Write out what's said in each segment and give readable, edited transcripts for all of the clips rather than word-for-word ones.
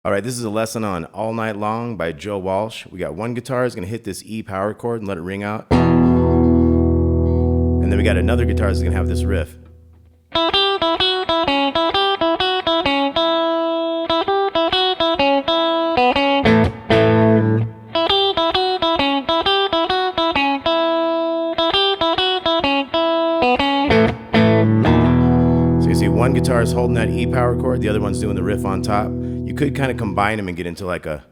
All right, this is a lesson on All Night Long by Joe Walsh. We got one guitar is going to hit this E power chord and let it ring out. And then we got another guitar that's going to have this riff. So you see one guitar is holding that E power chord, the other one's doing the riff on top. You could kind of combine them and get into like a...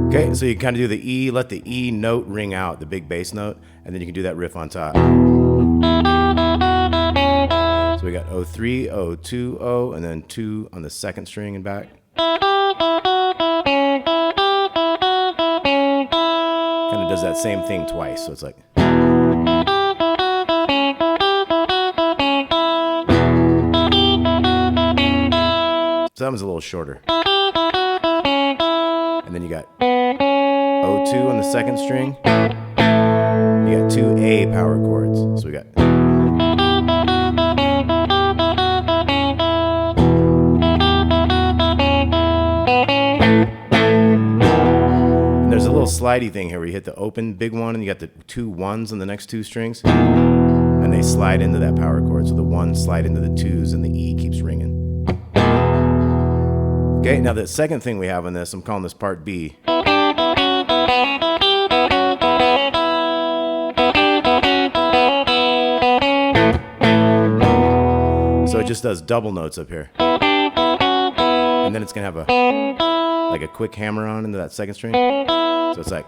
Okay, so you kind of do the E, let the E note ring out, the big bass note, and then you can do that riff on top. So we got O3, O2, O, and then 2 on the second string and back. Kind of does that same thing twice, so it's like... So that one's a little shorter. And then you got O2 on the second string. You got 2 A power chords. So we got... And there's a little slidey thing here where you hit the open big one and you got the 2 1s on the next 2 strings. And they slide into that power chord. So the 1s slide into the 2s and the E keeps ringing. Okay, now the second thing we have on this, I'm calling this part B. So it just does double notes up here. And then it's gonna have a like a quick hammer on into that second string. So it's like...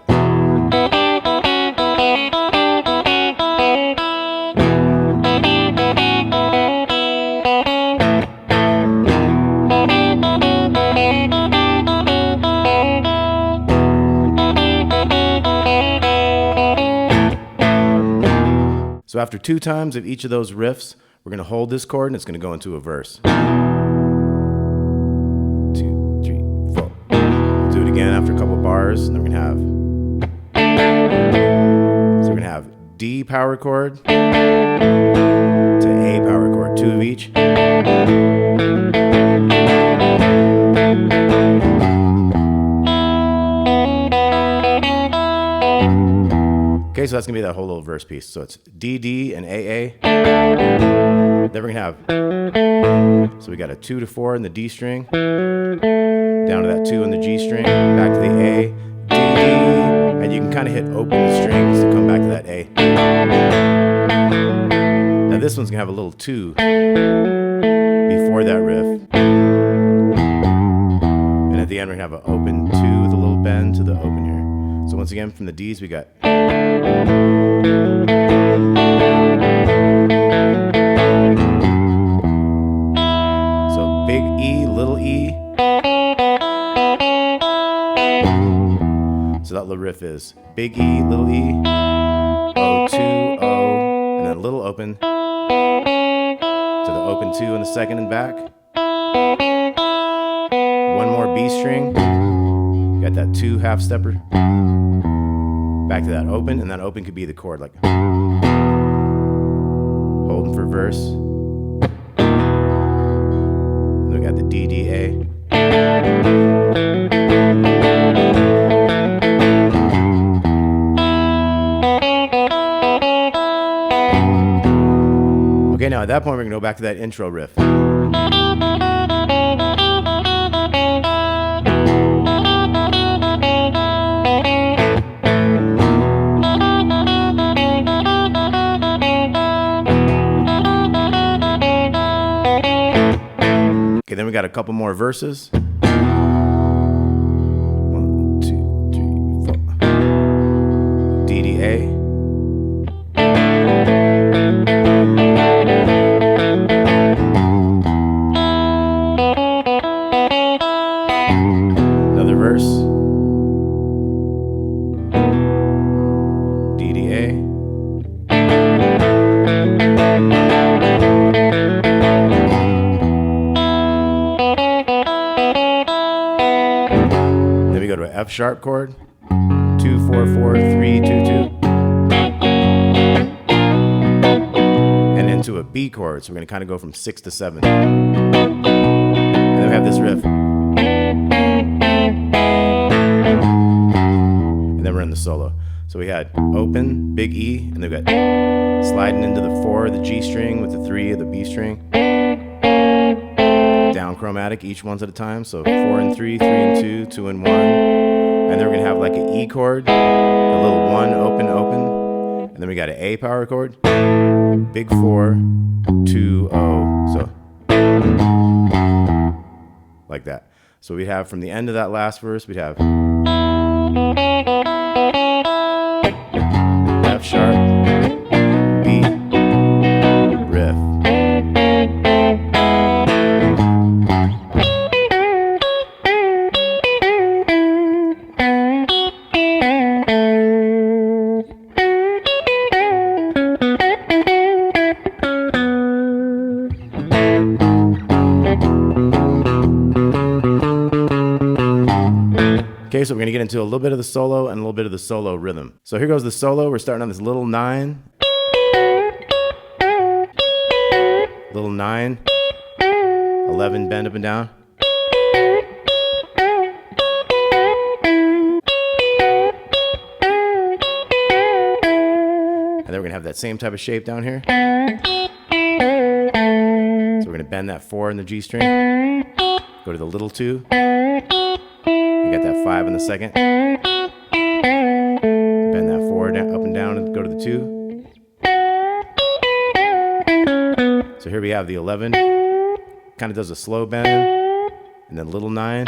So after 2 times of each of those riffs, we're going to hold this chord and it's going to go into a verse. 2, 3, 4. We'll do it again after a couple of bars, and then we're going to have... So we're going to have D power chord to A power chord, 2 of each. Okay, so that's going to be that whole little verse piece. So it's D, D, and A, A. Then we're going to have, so we got a 2 to 4 in the D string, down to that 2 in the G string, back to the A, D, D, and you can kind of hit open the strings to come back to that A. Now this one's going to have a little 2 before that riff. And at the end we're going to have an open 2 with a little bend to the open here. So once again, from the Ds, we got... So big E, little E. So that little riff is big E, little E, O2, O, and then a little open to the open 2 in the second and back. One more B string. Got that 2 half stepper. Back to that open, and that open could be the chord, like holding for verse. And we got the D, D, A. Okay, now at that point we're gonna go back to that intro riff. Okay, then we got a couple more verses. 1, 2, 3, 4. D, D, A. Another verse. D, D, A. F sharp chord, 2 4 4 3 2 2, and into a B chord. So we're going to kind of go from 6 to 7, and then we have this riff, and then we're in the solo. So we had open, big E, and then we got sliding into the 4 of the G string with the 3 of the B string. Down chromatic, each one's at a time. So 4 and 3, 3 and 2, 2 and 1. And then we're going to have like an E chord, a little 1, open, open. And then we got an A power chord, big 4, 2, O. So like that. So we have from the end of that last verse, we'd have F sharp, B, riff. Okay, so we're going to get into a little bit of the solo and a little bit of the solo rhythm. So here goes the solo. We're starting on this little 9. Little 9. 11 bend up and down. And then we're going to have that same type of shape down here. So we're going to bend that 4 in the G string. Go to the little 2. You got that 5 in the second. Bend that 4 down, up and down, and go to the 2. So here we have the 11. Kind of does a slow bend. And then little 9.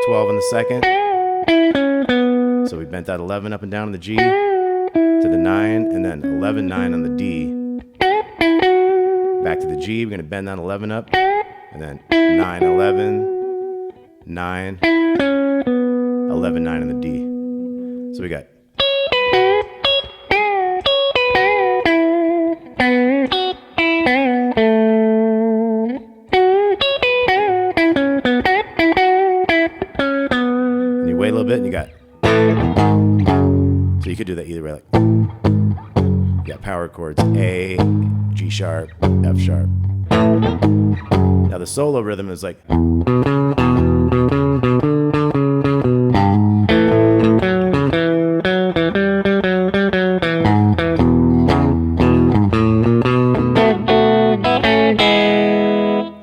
12 in the second. So we bent that 11 up and down on the G to the 9. And then 11, 9 on the D. Back to the G. We're going to bend that 11 up. And then 9, 11, 9. 11, 9 on the D. So we got and you wait a little bit and you got, so you could do that either way, like you got power chords A, G sharp, F sharp. Now the solo rhythm is like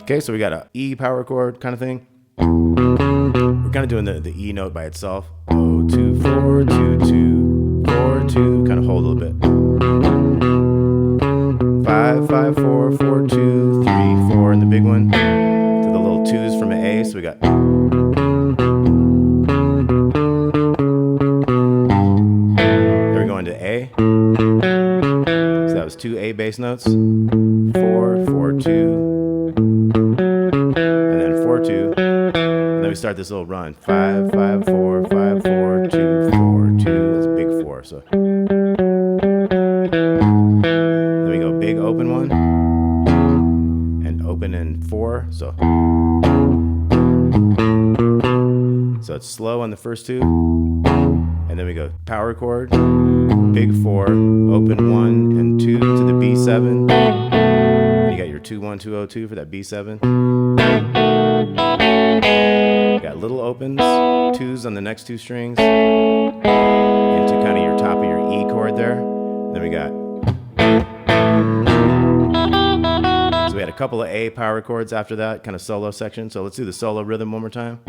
okay, so we got a E power chord kind of thing. We're kind of doing the E note by itself. 0, 2, 4, 2, 2, 4, 2. Kind of hold a little bit. 5, 5, 4, 4, 2, 3, 4, and the big one. To the little 2s from an A. So we got. Then we go into A. So that was 2 A bass notes. 4, 4, 2. And then 4, 2. And then we start this little run. 5, 5, 4, 5, 4, 2, 4, 2. That's a big 4. So then we go big open one. And open in 4. So it's slow on the first 2. And then we go power chord. Big 4. Open 1 and 2 to the B7. You got your 2 1 2 0 2 for that B7. You got little opens, 2s on the next 2 strings into kind of your top of your E chord there. Then we got, so we had a couple of A power chords after that kind of solo section. So let's do the solo rhythm one more time.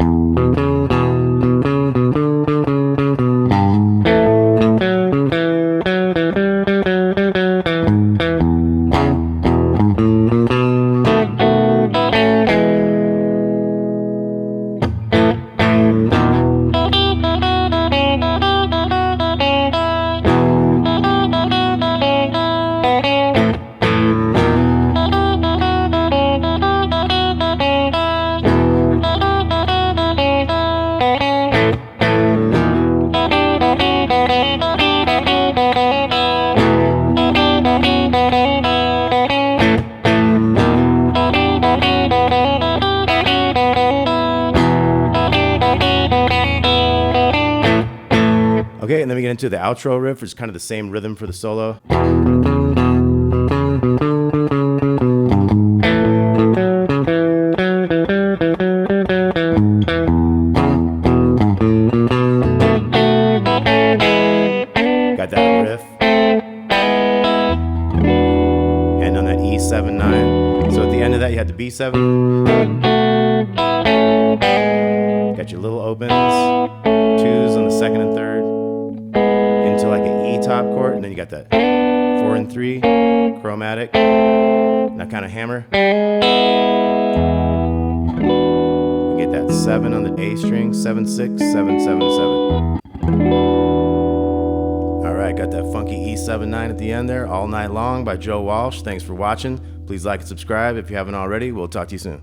Okay, and then we get into the outro riff, which is kind of the same rhythm for the solo. Got that riff. And on that E7-9. So at the end of that, you had the B7. Got your little opens, 2s on the 2nd and 3rd, into like an E top chord, and then you got that 4 and 3 chromatic, that kind of hammer. You get that 7 on the A string, 7-6, 7-7-7. All right, got that funky E7-9 at the end there, All Night Long by Joe Walsh. Thanks for watching. Please like and subscribe if you haven't already. We'll talk to you soon.